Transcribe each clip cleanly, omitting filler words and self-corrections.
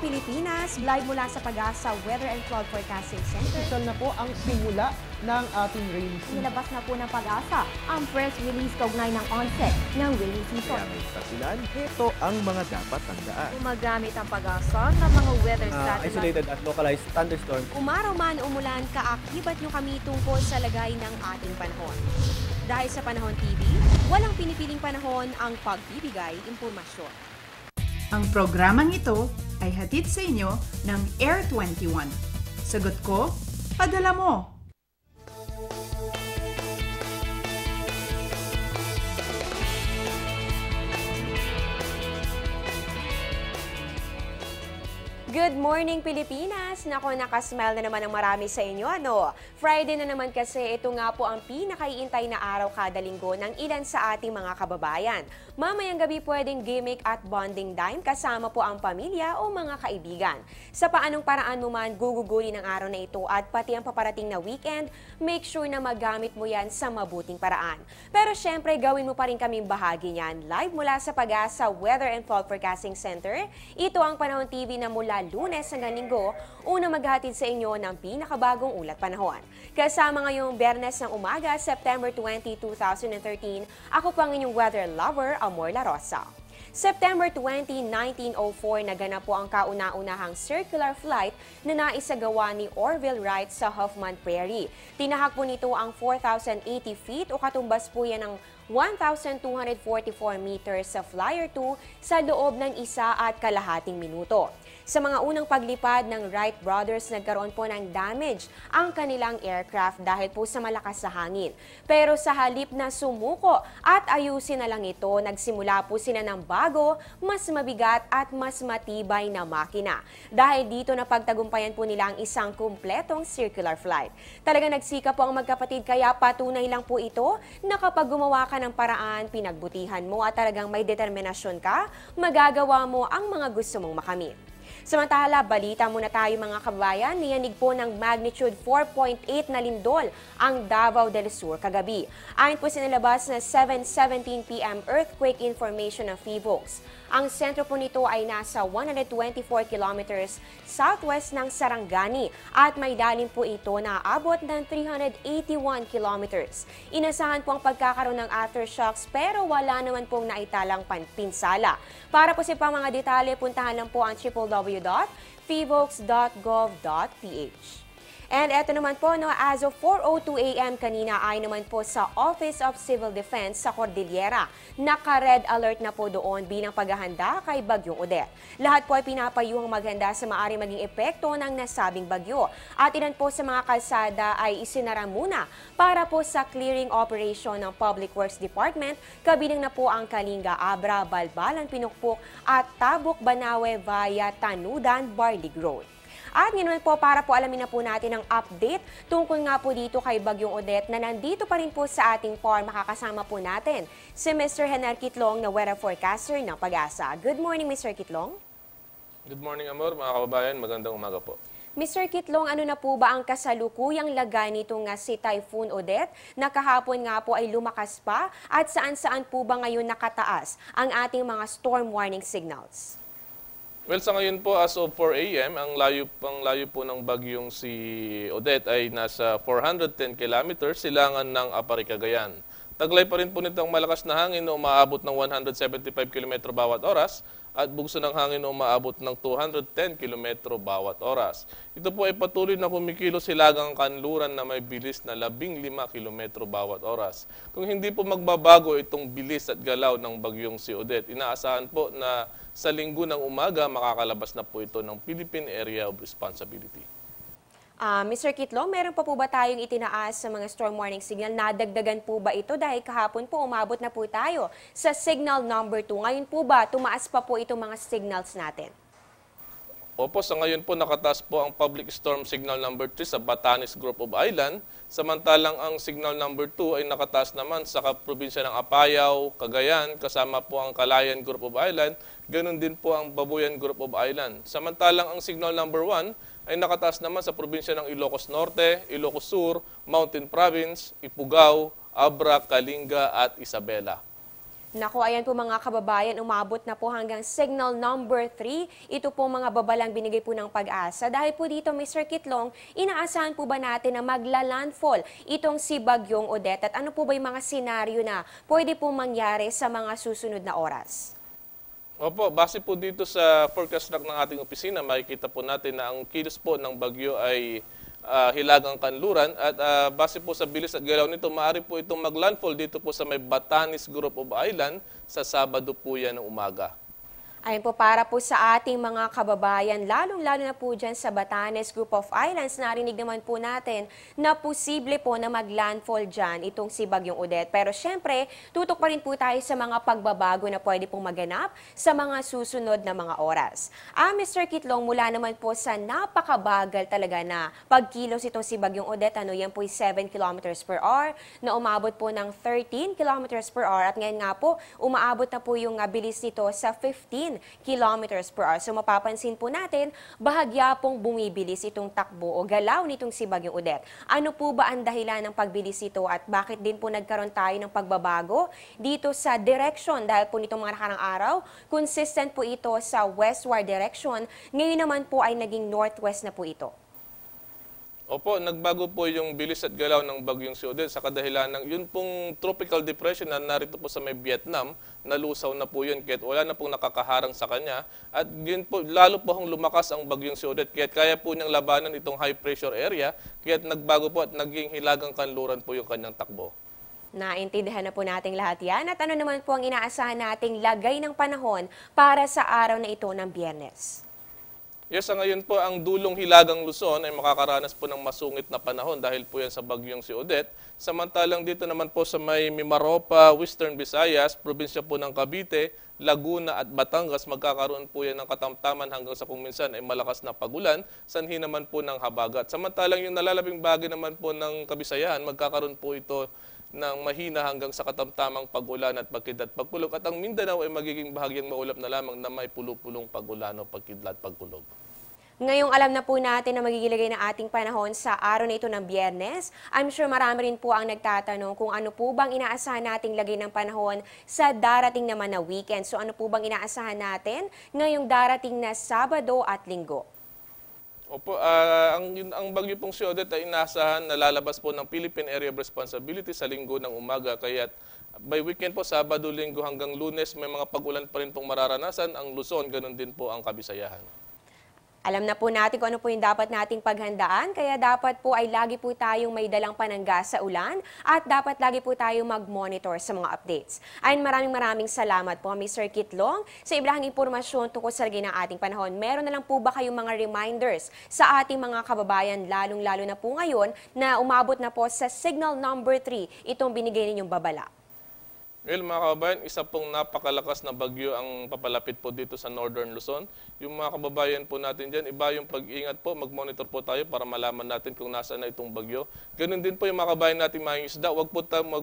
Pilipinas, live mula sa Pag-asa Weather and Cloud Forecasting Center. Ito na po ang simula ng ating rainy season. Nilabas na po ng Pag-asa ang press release kaugnay ng onset ng rainy season. Kaya ngayon kasilan, ito ang mga dapat tandaan. Gumagamit ang Pag-asa ng mga weather satellite. Isolated at localized thunderstorms. Umaraw man umulan, kaakibat nyo kami tungkol sa lagay ng ating panahon. Dahil sa Panahon TV, walang pinipiling panahon ang pagbibigay impormasyon. Ang programang ito ay hatid sa inyo ng Air 21. Sagot ko, padala mo! Good morning, Pilipinas! Nako, nakasmile na naman ang marami sa inyo, ano? Friday na naman kasi, ito nga po ang pinakaiintay na araw kada linggo ng ilan sa ating mga kababayan. Mamayang gabi pwedeng gimmick at bonding time kasama po ang pamilya o mga kaibigan. Sa paanong paraan mo man gugugulin ang araw na ito at pati ang paparating na weekend, make sure na magamit mo yan sa mabuting paraan. Pero syempre, gawin mo pa rin kaming bahagi niyan. Live mula sa Pag-asa Weather and Cloud Forecasting Center, ito ang Panahon TV na mula Lunes hanggang Linggo, una maghatid sa inyo ng pinakabagong ulat panahon. Kasama ngayong Biyernes ng umaga, September 20, 2013, ako po ang inyong weather lover, Amor La Rosa. September 20, 1904, naganap po ang kauna-unahang circular flight na naisagawa ni Orville Wright sa Huffman Prairie. Tinahak po nito ang 4,080 feet o katumbas po yan ng 1,244 meters sa Flyer 2 sa loob ng 1.5 minuto. Sa mga unang paglipad ng Wright brothers, nagkaroon po ng damage ang kanilang aircraft dahil po sa malakas na hangin. Pero sa halip na sumuko at ayusin na lang ito, nagsimula po sila ng bago, mas mabigat at mas matibay na makina. Dahil dito na pagtagumpayan po nila ang isang kumpletong circular flight. Talaga nagsikap po ang magkapatid, kaya patunay lang po ito na kapag gumawa ka ng paraan, pinagbutihan mo at talagang may determinasyon ka, magagawa mo ang mga gusto mong makamit. Samantala, balita muna tayo mga kabayan, niyanig po ng magnitude 4.8 na lindol ang Davao del Sur kagabi. Ayon po sinilabas na 7:17 p.m. earthquake information ng PHIVOLCS. Ang sentro po nito ay nasa 124 kilometers southwest ng Sarangani at may lalim po ito na aabot ng 381 kilometers. Inasahan po ang pagkakaroon ng aftershocks pero wala naman pong naitalang pinsala. Para po sa mga detalye, puntahan lang po ang www.phivolcs.gov.ph. And eto naman po, no, as of 4:02 a.m. kanina ay naman po sa Office of Civil Defense sa Cordillera. Naka-red alert na po doon bilang paghahanda kay Bagyong Odette. Lahat po ay pinapayuhang maghanda sa maaari maging epekto ng nasabing bagyo. At ilan po sa mga kalsada ay isinara muna para po sa clearing operation ng Public Works Department, kabilang na po ang Kalinga, Abra, Balbalan, Pinukpok at Tabuk, Banawe via Tanudan, Barlig Road. At ngayon po, para po alamin na po natin ang update tungkol nga po dito kay Bagyong Odette, na nandito pa rin po sa ating farm, makakasama po natin si Mr. Hener Kitlong na weather forecaster ng Pag-asa. Good morning, Mr. Kitlong. Good morning, Amor. Mga kababayan, magandang umaga po. Mr. Kitlong, ano na po ba ang kasalukuyang lagay nito nga si Typhoon Odette na kahapon nga po ay lumakas pa, at saan-saan po ba ngayon nakataas ang ating mga storm warning signals? Well, sa ngayon po, as of 4 a.m., ang layo po ng bagyong si Odette ay nasa 410 kilometers silangan ng Apari, Cagayan. Taglay pa rin po nitong malakas na hangin na umaabot ng 175 km bawat oras at bugso ng hangin na umaabot ng 210 km bawat oras. Ito po ay patuloy na kumikilos silagang kanluran na may bilis na 15 km bawat oras. Kung hindi po magbabago itong bilis at galaw ng bagyong si Odette, inaasahan po na sa linggo ng umaga, makakalabas na po ito ng Philippine Area of Responsibility. Mr. Kitlong, meron pa po ba tayong itinaas sa mga storm warning signal? Nadagdagan po ba ito dahil kahapon po umabot na po tayo sa signal number 2? Ngayon po ba, tumaas pa po itong mga signals natin? Opo, sa ngayon po nakataas po ang public storm signal number 3 sa Batanes Group of Island. Samantalang ang signal number 2 ay nakataas naman sa probinsya ng Apayao, Cagayan, kasama po ang Calayan Group of Island. Ganon din po ang Babuyan Group of Island. Samantalang ang signal number 1 ay nakataas naman sa probinsya ng Ilocos Norte, Ilocos Sur, Mountain Province, Ifugao, Abra, Kalinga at Isabela. Naku, ayan po mga kababayan, umabot na po hanggang signal number 3. Ito po mga babalang binigay po ng Pag-asa. Dahil po dito, Mr. Kitlong, inaasahan po ba natin na magla-landfall itong si Bagyong Odette? At ano po ba yung mga senaryo na pwede po mangyari sa mga susunod na oras? Opo, base po dito sa forecast track ng ating opisina, makikita po natin na ang kilos po ng bagyo ay hilagang kanluran at base po sa bilis at galaw nito, maaari po itong maglandfall dito po sa may Batanes Group of Island sa Sabado po yan ng umaga. Ayan po, para po sa ating mga kababayan, lalong-lalo na po dyan sa Batanes Group of Islands, narinig naman po natin na posible po na maglandfall dyan itong si Bagyong Odette. Pero syempre, tutok pa rin po tayo sa mga pagbabago na pwede pong maganap sa mga susunod na mga oras. Mr. Kitlong, mula naman po sa napakabagal talaga na pagkilos itong si Bagyong Odette, yan po 7 kilometers per hour, na umabot po ng 13 kilometers per hour. At ngayon nga po, umaabot na po yung bilis nito sa 15 kilometers per hour. So mapapansin po natin, bahagya pong bumibilis itong takbo o galaw nitong si Bagyong Odette. Ano po ba ang dahilan ng pagbilis ito at bakit din po nagkaroon tayo ng pagbabago dito sa direction? Dahil po nitong mga nakarang araw, consistent po ito sa westward direction. Ngayon naman po ay naging northwest na po ito. Opo, nagbago po yung bilis at galaw ng bagyong si Odette sa kadahilan ng yun pong tropical depression na narito po sa may Vietnam, nalusaw na po yun kahit wala na pong nakakaharang sa kanya at yun po, lalo po hong lumakas ang bagyong si Odette kahit kaya po niyang labanan itong high pressure area kahit nagbago po at naging hilagang kanluran po yung kanyang takbo. Naintindihan na po nating lahat yan at ano naman po ang inaasahan nating lagay ng panahon para sa araw na ito ng Biyernes? Yes, ngayon po ang dulong Hilagang Luzon ay makakaranas po ng masungit na panahon dahil po yan sa bagyong si Odette. Samantalang dito naman po sa may Mimaropa, Western Visayas, probinsya po ng Cavite, Laguna at Batangas, magkakaroon po yan ng katamtaman hanggang sa kung minsan ay malakas na pagulan, sanhi naman po ng habagat. Samantalang yung nalalabing bagay naman po ng Kabisayan, magkakaroon po ito ng mahina hanggang sa katamtamang pagulan at pagkidlat pagkulog. At ang Mindanao ay magiging bahagyang maulap na lamang na may pulupulong pagulan o pagkidlat pagkulog. Ngayong alam na po natin na magigilagay na ating panahon sa araw na ito ng Biyernes, I'm sure marami rin po ang nagtatanong kung ano po bang inaasahan nating lagay ng panahon sa darating naman na weekend. So ano po bang inaasahan natin ngayong darating na Sabado at Linggo? Opo, ang bagyo pong si Odette ay inaasahan na lalabas po ng Philippine Area of Responsibility sa linggo ng umaga. Kaya by weekend po, Sabado, Linggo hanggang Lunes, may mga pag-ulan pa rin pong mararanasan ang Luzon, ganun din po ang Kabisayahan. Alam na po natin kung ano po yung dapat nating paghandaan, kaya dapat po ay lagi po tayong may dalang panangga sa ulan at dapat lagi po tayong mag-monitor sa mga updates. Ayun, maraming salamat po, Mr. Kitlong, sa ibrahang impormasyon tungkol sa lagay ng ating panahon. Meron na lang po ba kayong mga reminders sa ating mga kababayan, lalong-lalo na po ngayon na umabot na po sa signal number 3 itong binigay ninyong babala? Well, mga kababayan, isa pong napakalakas na bagyo ang papalapit po dito sa Northern Luzon. Yung mga kababayan po natin dyan, iba yung pag-iingat po, mag-monitor po tayo para malaman natin kung nasaan na itong bagyo. Ganun din po yung mga kababayan natin mga isda, wag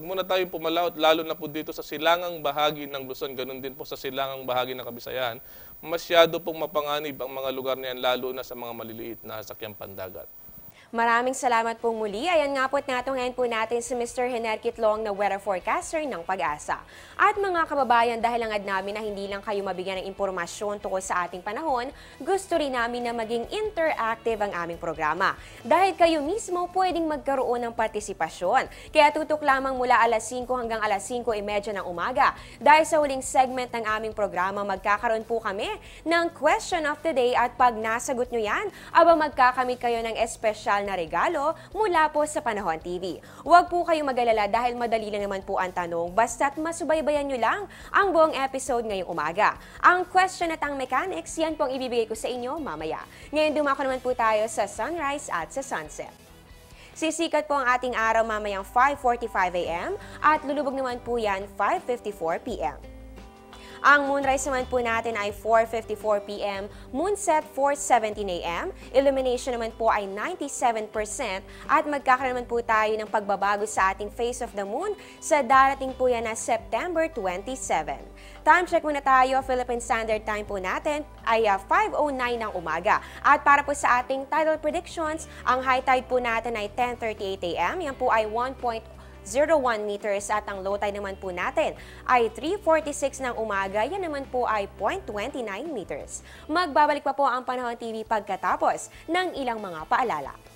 muna tayong pumalaot, lalo na po dito sa silangang bahagi ng Luzon, ganun din po sa silangang bahagi ng Kabisayan. Masyado pong mapanganib ang mga lugar niyan, lalo na sa mga maliliit na sakyang pandagat. Maraming salamat po muli. Ayan nga po't natungayan po natin si Mr. Hener Kitlong na weather forecaster ng Pag-asa. At mga kababayan, dahil langad namin na hindi lang kayo mabigyan ng impormasyon tungkol sa ating panahon, gusto rin namin na maging interactive ang aming programa. Dahil kayo mismo pwedeng magkaroon ng partisipasyon. Kaya tutok lamang mula alas 5 hanggang alas 5:30 ng umaga. Dahil sa huling segment ng aming programa, magkakaroon po kami ng question of the day at pag nasagot nyo yan, aba magkakamit kayo ng espesyal na regalo mula po sa Panahon TV. Huwag po kayong mag-alala dahil madali lang naman po ang tanong, basta't masubaybayan nyo lang ang buong episode ngayong umaga. Ang question at ang mechanics, yan po ang ibibigay ko sa inyo mamaya. Ngayon dumako naman po tayo sa sunrise at sa sunset. Sisikat po ang ating araw mamayang 5:45 a.m. at lulubog naman po yan 5:54 p.m. Ang moonrise naman po natin ay 4:54 p.m., moonset 4:17 a.m., illumination naman po ay 97% at magkakaroon naman po tayo ng pagbabago sa ating phase of the moon sa darating po yan na September 27. Time check muna tayo, Philippine Standard Time po natin ay 5:09 ng umaga. At para po sa ating tidal predictions, ang high tide po natin ay 10:38 a.m., yan po ay 1.0 0.01 meters at ang low tide naman po natin ay 3:46 ng umaga. Yan naman po ay 0.29 meters. Magbabalik pa po ang Panahon TV pagkatapos ng ilang mga paalala.